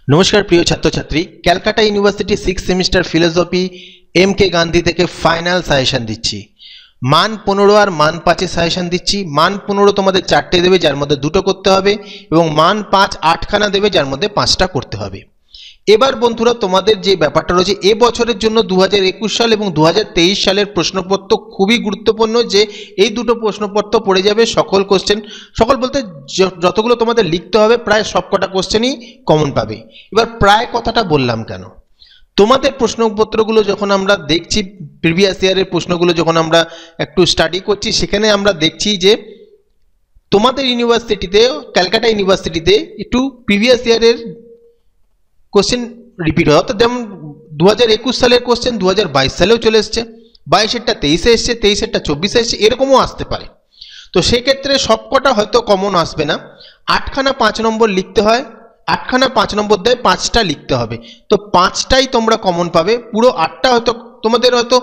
নমস্কার প্রিয় ছাত্রছাত্রী, Calcutta university 6 semester philosophy MK. Gandhi থেকে ফাইনাল সাজেশন দিচ্ছি। মান 15 আর মান 5 সাজেশন দিচ্ছি। মান 15 তোমাদের 4টে দেবে, যার মধ্যে 2টো করতে হবে, এবং মান 5 8খানা দেবে, যার মধ্যে 5টা করতে হবে। এবার বন্ধুরা, তোমাদের যে ব্যাপারটা রয়েছে, এ বছরের জন্য 2021 সাল এবং 2023 সালের প্রশ্নপত্র খুবই গুরুত্বপূর্ণ, যে এই দুটো প্রশ্নপত্র পড়ে যাবে সকল কোশ্চেন, সকল বলতে যতগুলো তোমাদের লিখতে হবে প্রায় সবকটা কোশ্চেনই কমন পাবে। এবার প্রায় কথাটা বললাম কেন, তোমাদের প্রশ্নপত্রগুলো যখন আমরা দেখছি, প্রিভিয়াস ইয়ারের প্রশ্নগুলো যখন আমরা একটু স্টাডি করছি, সেখানে আমরা দেখছি যে তোমাদের ইউনিভার্সিটিতে, ক্যালকাটা ইউনিভার্সিটিতে একটু প্রিভিয়াস ইয়ারের কোশ্চেন রিপিট হয়। অর্থাৎ যেমন 2021 সালের কোশ্চেন 2022 সালেও চলে এসছে, 22-এরটা 23-এ এসছে, 23-এরটা 24-এ এসছে, এরকমও আসতে পারে। তো সেক্ষেত্রে সবকটা হয়তো কমন আসবে না। 8খানা 5 নম্বর লিখতে হয়, 8খানা 5 নম্বর দেয়, 5টা লিখতে হবে। তো 5টাই তোমরা কমন পাবে। পুরো 8টা হয়তো তোমাদের হয়তো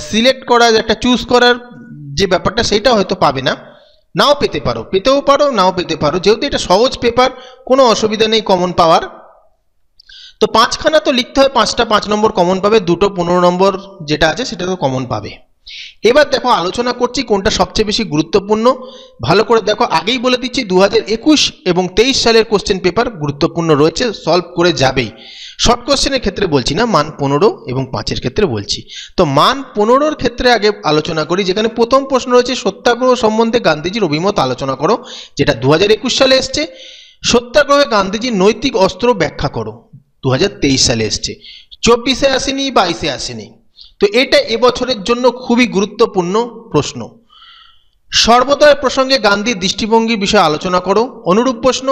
সিলেক্ট করার, একটা চুজ করার যে ব্যাপারটা, সেটা হয়তো পাবে না, নাও পেতে পারো, পেতেও পারো, নাও পেতে পারো। যেহেতু এটা সহজ পেপার, কোনো অসুবিধা নেই কমন পাওয়ার। তো 5খানা তো লিখতে হয়, 5টা 5 নম্বর কমন পাবে, 2টো 15 নম্বর যেটা আছে সেটা তো কমন পাবে। এবার দেখো, আলোচনা করছি কোনটা সবচেয়ে বেশি গুরুত্বপূর্ণ। ভালো করে দেখো, আগেই বলে দিচ্ছি 2021 এবং 23 সালের কোশ্চেন পেপার গুরুত্বপূর্ণ রয়েছে, সলভ করে যাবেই। শর্ট কোশ্চেনের ক্ষেত্রে বলছি না, মান 15 এবং 5-এর ক্ষেত্রে বলছি। তো মান 15-র ক্ষেত্রে আগে আলোচনা করি, যেখানে প্রথম প্রশ্ন রয়েছে সত্যাগ্রহ সম্বন্ধে গান্ধীজির অভিমত আলোচনা করো, যেটা 2021 সালে এসছে। সত্যাগ্রহে গান্ধীজির নৈতিক অস্ত্র ব্যাখ্যা করো, 2023 সালে এসছে, 24-এ আসেনি, 22-এ আসেনি। তো এটা এবছরের জন্য খুবই গুরুত্বপূর্ণ প্রশ্ন। সর্বোদয় প্রসঙ্গে গান্ধীর দৃষ্টিভঙ্গির বিষয়ে আলোচনা করো। অনুরূপ প্রশ্ন,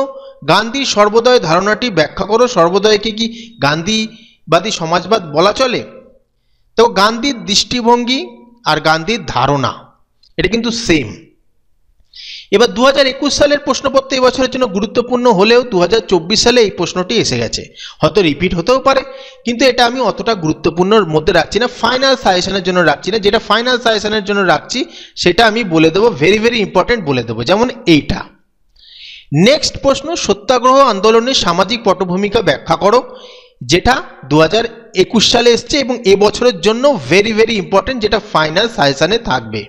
গান্ধীর সর্বোদয় ধারণাটি ব্যাখ্যা করো। সর্বোদয়কে কি গান্ধীবাদী সমাজবাদ বলা চলে? তো গান্ধীর দৃষ্টিভঙ্গি আর গান্ধীর ধারণা এটা কিন্তু সেম। এবার 2021 সালের প্রশ্নপত্র এবছরের জন্য গুরুত্বপূর্ণ হলেও 2024 সালে এই প্রশ্নটি এসে গেছে, হয়তো রিপিট হতেও পারে, কিন্তু এটা আমি অতটা গুরুত্বপূর্ণর মধ্যে রাখছি না, ফাইনাল সাজেশনের জন্য রাখছি না। যেটা ফাইনাল সাজেশনের জন্য রাখছি সেটা আমি বলে দেবো, ভেরি ভেরি ইম্পর্টেন্ট বলে দেবো, যেমন এইটা। নেক্সট প্রশ্ন, সত্যাগ্রহ আন্দোলনের সামাজিক পটভূমিকা ব্যাখ্যা করো, যেটা 2021 সালে এসছে এবং এবছরের জন্য ভেরি ভেরি ইম্পর্টেন্ট, যেটা ফাইনাল সাজেশনে থাকবে।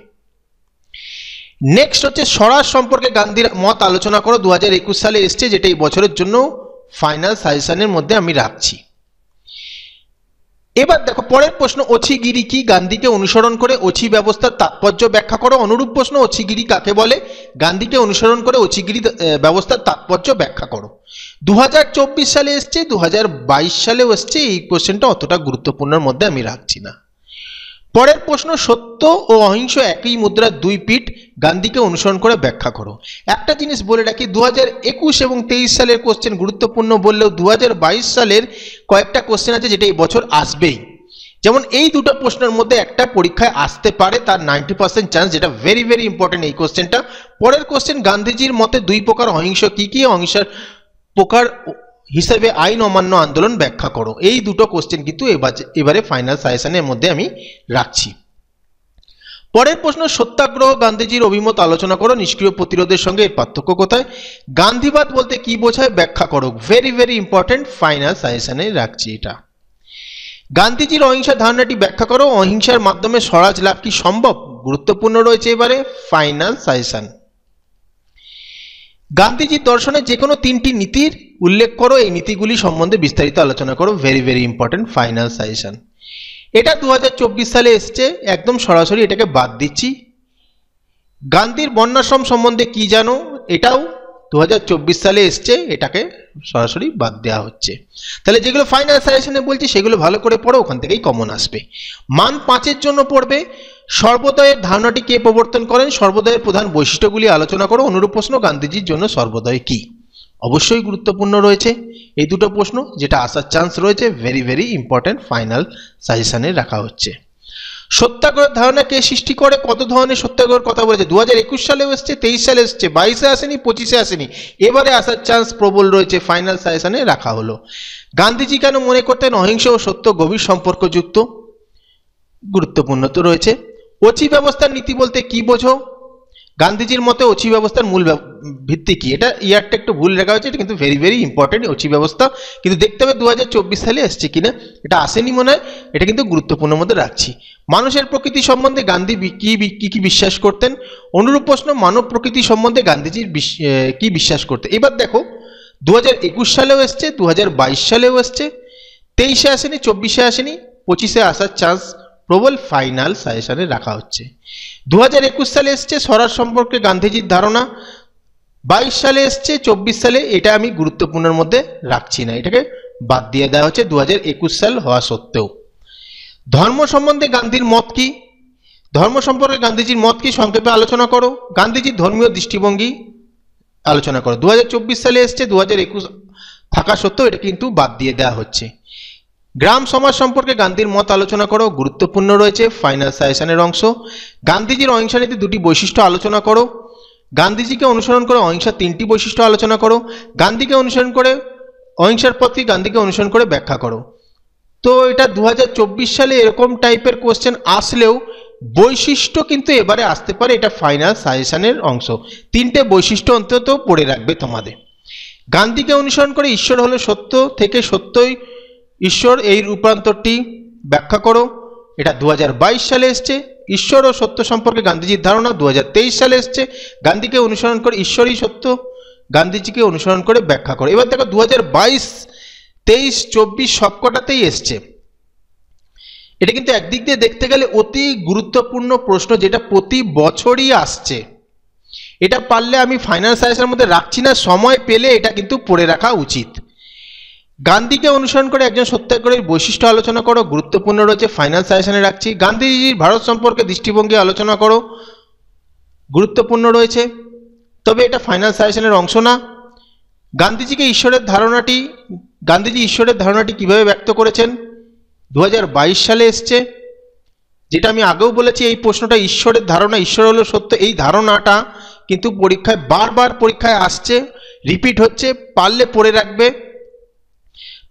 নেক্সট হচ্ছে স্বরাজ সম্পর্কে গান্ধীর মত আলোচনা করো, 2021 সালে এসছে, যেটা এই বছরের জন্য ফাইনাল সাজেশনের মধ্যে আমি রাখছি। এবার দেখো পরের প্রশ্ন, অছিগিরি কি? গান্ধীকে অনুসরণ করে অছি ব্যবস্থার তাৎপর্য ব্যাখ্যা করো। অনুরূপ প্রশ্ন, অছিগিরি কাকে বলে? গান্ধীকে অনুসরণ করে অছিগিরি ব্যবস্থার তাৎপর্য ব্যাখ্যা করো। 2024 সালে এসছে, 2022 সালেও এসছে, এই কোশ্চেনটা অতটা গুরুত্বপূর্ণের মধ্যে আমি রাখছি না। পরের প্রশ্ন, সত্য ও অহিংস একই মুদ্রার দুই পিঠ, গান্ধীকে অনুসরণ করে ব্যাখ্যা করো। একটা জিনিস বলে রাখি, 2021 এবং 23 সালের কোশ্চেন গুরুত্বপূর্ণ বললেও 2022 সালের কয়েকটা কোশ্চেন আছে যেটা এই বছর আসবেই। যেমন এই দুটো প্রশ্নের মধ্যে একটা পরীক্ষায় আসতে পারে, তার 90% চান্স, যেটা ভেরি ভেরি ইম্পর্টেন্ট এই কোশ্চেনটা। পরের কোশ্চেন, গান্ধীজির মতে দুই প্রকার অহিংস কি কি? অহিংসার প্রকার হিসাবে আইন অমান্য আন্দোলন ব্যাখ্যা করো। এই দুটো কোশ্চেন কিন্তু এবারে ফাইনাল সাজেশনের মধ্যে আমি রাখছি। পরের প্রশ্ন, সত্যাগ্রহ গান্ধীজির অভিমত আলোচনা করো, নিষ্ক্রিয় প্রতিরোধের সঙ্গে এর পার্থক্য কোথায়? গান্ধীবাদ বলতে কি বোঝায় ব্যাখ্যা করো। ভেরি ভেরি ইম্পর্টেন্ট, ফাইনাল সাজেশনে রাখছি এটা। গান্ধীজির অহিংসা ধারণাটি ব্যাখ্যা করো, অহিংসার মাধ্যমে স্বরাজ লাভ কি সম্ভব? গুরুত্বপূর্ণ রয়েছে এবারে ফাইনাল সাজেশন। গান্ধীজির দর্শনে যে কোনো 3টি নীতির উল্লেখ করো, এই নীতিগুলি সম্বন্ধে বিস্তারিত আলোচনা করো। Very very important, final suggestion. এটা 2024 সালে এসছে, একদম সরাসরি এটাকে বাদ দিচ্ছি। গান্ধীর বর্ণাশ্রম সম্বন্ধে কি জানো, এটাও 2024 সালে এসছে, এটাকে সরাসরি বাদ দেওয়া হচ্ছে। তাহলে যেগুলো ফাইনাল সাজেশনে বলছি সেগুলো ভালো করে পড়ো, ওখান থেকেই কমন আসবে। মান 5-এর জন্য পড়বে, সর্বোদয়ের ধারণাটি কে প্রবর্তন করেন? সর্বোদয়ের প্রধান বৈশিষ্ট্যগুলি আলোচনা করো। অনুরূপ প্রশ্ন, গান্ধীজির জন্য সর্বোদয় কি? অবশ্যই গুরুত্বপূর্ণ রয়েছে এই দুটো প্রশ্ন, যেটা আসার চান্স রয়েছে, ভেরি ভেরি ইম্পর্টেন্ট, ফাইনাল সাজেশনে রাখা হচ্ছে। সত্যাগ্রহের ধারণা কে সৃষ্টি করে? কত ধরনের সত্যাগ্রহের কথা বলেছে? 2021 সালেও এসছে, 23 সালে এসছে, 22-এ আসেনি, 25-এ আসেনি, এবারে আসার চান্স প্রবল রয়েছে, ফাইনাল সাজেশনে রাখা হলো। গান্ধীজি কেন মনে করতেন অহিংস ও সত্য গভীর সম্পর্কযুক্ত? গুরুত্বপূর্ণ তো রয়েছে। অচি ব্যবস্থার নীতি বলতে কি বোঝো? গান্ধীজির মতে অচি ব্যবস্থার মূল ভিত্তি কি? এটা ইয়ারটা একটু ভুল লেখা হয়েছে, এটা কিন্তু ভেরি ভেরি ইম্পর্টেন্ট অচি ব্যবস্থা, কিন্তু দেখতে হবে 2024 সালে এসছে কিনা, এটা আসেনি মনে হয়, এটা কিন্তু গুরুত্বপূর্ণ মধ্যে রাখছি। মানুষের প্রকৃতি সম্বন্ধে গান্ধী কি বিশ্বাস করতেন? অনুরূপ প্রশ্ন, মানব প্রকৃতি সম্বন্ধে গান্ধীজির কি বিশ্বাস করতেন? এবার দেখো 2021 সালেও এসছে, 2022 সালেও এসছে, 23-এ আসেনি, 24-এ আসেনি, 25-এ আসার চান্স প্রবল, ফাইনাল সাজেশনে রাখা হচ্ছে। 2021 সালে এসছে স্বরাজ সম্পর্কে গান্ধীজির ধারণা, 22 সালে এসছে, 24 সালে এটা আমি গুরুত্বপূর্ণের মধ্যে রাখছি না, এটাকে বাদ দিয়ে দেওয়া হচ্ছে 2021 সাল হওয়া সত্ত্বেও। ধর্ম সম্বন্ধে গান্ধীর মত কি? ধর্ম সম্পর্কে গান্ধীজির মত কি সংক্ষেপে আলোচনা করো। গান্ধীজির ধর্মীয় দৃষ্টিভঙ্গি আলোচনা করো। 2024 সালে এসছে, 2021 থাকা সত্ত্বেও এটা কিন্তু বাদ দিয়ে দেওয়া হচ্ছে। গ্রাম সমাজ সম্পর্কে গান্ধীর মত আলোচনা করো, গুরুত্বপূর্ণ রয়েছে, ফাইনাল সাজেশনের অংশ। গান্ধীজির অহিংসা নীতি দুটি বৈশিষ্ট্য আলোচনা করো। গান্ধীজিকে অনুসরণ করে অহিংসার 3টি বৈশিষ্ট্য আলোচনা করো। গান্ধীকে অনুসরণ করে অহিংসার পথকে গান্ধীকে অনুসরণ করে ব্যাখ্যা করো। তো এটা 2024 সালে এরকম টাইপের কোশ্চেন আসলেও বৈশিষ্ট্য কিন্তু এবারে আসতে পারে, এটা ফাইনাল সাজেশনের অংশ। 3টে বৈশিষ্ট্য অন্তত পড়ে রাখবে তোমাদের। গান্ধীকে অনুসরণ করে ঈশ্বর হলো সত্য থেকে সত্যই ঈশ্বর, এই রূপান্তরটি ব্যাখ্যা করো। এটা 2022 সালে এসছে। ঈশ্বর ও সত্য সম্পর্কে গান্ধীজির ধারণা 2023 সালে এসছে। গান্ধীকে অনুসরণ করে ঈশ্বরই সত্য, গান্ধীজিকে অনুসরণ করে ব্যাখ্যা করো। এবার দেখো 2022, 23, 24 সবকটাতেই এসছে। এটা কিন্তু একদিক দিয়ে দেখতে গেলে অতি গুরুত্বপূর্ণ প্রশ্ন, যেটা প্রতি বছরই আসছে। এটা পারলে আমি ফাইনাল সাজেশনের মধ্যে রাখছি না, সময় পেলে এটা কিন্তু পড়ে রাখা উচিত। গান্ধীকে অনুসরণ করে একজন সত্যাগ্রহীর বৈশিষ্ট্য আলোচনা করো, গুরুত্বপূর্ণ রয়েছে, ফাইনাল সাজেশনে রাখছি। গান্ধীজির ভারত সম্পর্কে দৃষ্টিভঙ্গি আলোচনা করো, গুরুত্বপূর্ণ রয়েছে, তবে এটা ফাইনাল সাজেশনের অংশ না। গান্ধীজি ঈশ্বরের ধারণাটি কিভাবে ব্যক্ত করেছেন? 2022 সালে এসছে। যেটা আমি আগেও বলেছি, এই প্রশ্নটা ঈশ্বরের ধারণা, ঈশ্বর হলো সত্য, এই ধারণাটা কিন্তু পরীক্ষায় বারবার পরীক্ষায় আসছে, রিপিট হচ্ছে, পারলে পড়ে রাখবে।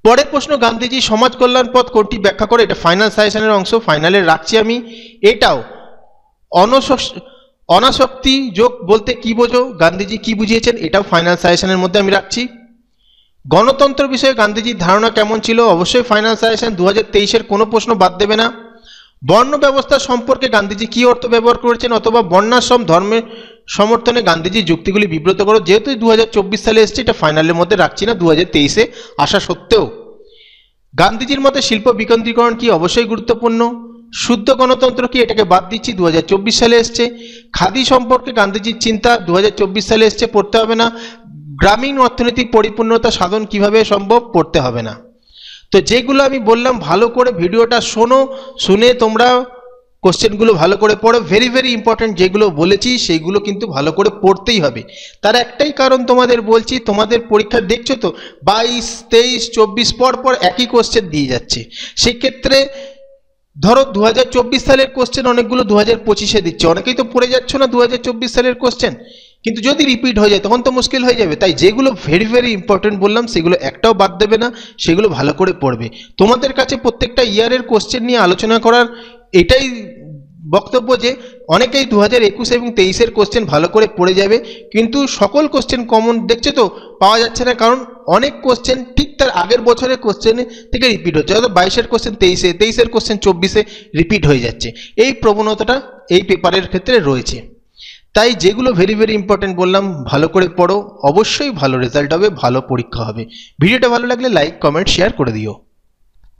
পরের প্রশ্ন, গান্ধীজি সমাজ কল্যাণ পথ কোনটি ব্যাখ্যা করে? এটা ফাইনাল সাজেশনের অংশ, ফাইনালে রাখছি আমি। এটাও অনাসক্তি যোগ বলতে কি বোঝো, গান্ধীজি কি বুঝিয়েছেন, এটাও ফাইনাল সাজেশনের মধ্যে আমি রাখছি। গণতন্ত্র বিষয়ে গান্ধীজির ধারণা কেমন ছিল? অবশ্যই ফাইনাল সাজেশন, 2023-এর কোনো প্রশ্ন বাদ দেবে না। বর্ণ ব্যবস্থা সম্পর্কে গান্ধীজি কি অর্থ ব্যবহার করেছেন, অথবা বর্ণাশ্রম ধর্মের সমর্থনে গান্ধীজির যুক্তিগুলি বিব্রত করো। যেহেতু 2024 সালে এসছে, এটা ফাইনালের মধ্যে রাখছি না, 2023-এ আসা সত্ত্বেও। গান্ধীজির মতে শিল্প বিকেন্দ্রীকরণ কি? অবশ্যই গুরুত্বপূর্ণ। শুদ্ধ গণতন্ত্র কি? এটাকে বাদ দিচ্ছি, 2024 সালে এসছে। খাদি সম্পর্কে গান্ধীজির চিন্তা 2024 সালে এসছে, পড়তে হবে না। গ্রামীণ অর্থনৈতিক পরিপূর্ণতা সাধন কিভাবে সম্ভব, পড়তে হবে না। তো যেগুলো আমি বললাম ভালো করে ভিডিওটা শোনো, শুনে তোমরা কোশ্চেনগুলো ভালো করে পড়ো। ভেরি ভেরি ইম্পর্টেন্ট যেগুলো বলেছি সেইগুলো কিন্তু ভালো করে পড়তেই হবে। তার একটাই কারণ তোমাদের বলছি, তোমাদের পরীক্ষা দেখছো তো 22, 23, 24 পর পর একই কোশ্চেন দিয়ে যাচ্ছে। সেক্ষেত্রে ধরো 2024 সালের কোশ্চেন অনেকগুলো 2025-এ দিচ্ছে, অনেকেই তো পড়ে যাচ্ছ না 2024 সালের কোশ্চেন, কিন্তু যদি রিপিট হয়ে যায় তখন তো মুশকিল হয়ে যাবে। তাই যেগুলো ভেরি ভেরি ইম্পর্টেন্ট বললাম সেগুলো একটাও বাদ দেবে না, সেগুলো ভালো করে পড়বে। তোমাদের কাছে প্রত্যেকটা ইয়ারের কোশ্চেন নিয়ে আলোচনা করার এটাই বক্তব্য যে অনেকেই 2021 এবং 23-এর কোশ্চেন ভালো করে পড়ে যাবে, কিন্তু সকল কোশ্চেন কমন দেখছে তো পাওয়া যাচ্ছে না, কারণ অনেক কোশ্চেন ঠিক তার আগের বছরের কোশ্চেন থেকে রিপিট হচ্ছে, অর্থাৎ 22-এর কোশ্চেন 23-এ, 23-এর কোশ্চেন 24-এ রিপিট হয়ে যাচ্ছে। এই প্রবণতাটা এই পেপারের ক্ষেত্রে রয়েছে। তাই যেগুলো ভেরি ভেরি ইম্পর্টেন্ট বললাম ভালো করে পড়ো, অবশ্যই ভালো রেজাল্ট হবে, ভালো পরীক্ষা হবে। ভিডিওটা ভালো লাগলে লাইক, কমেন্ট, শেয়ার করে দিও।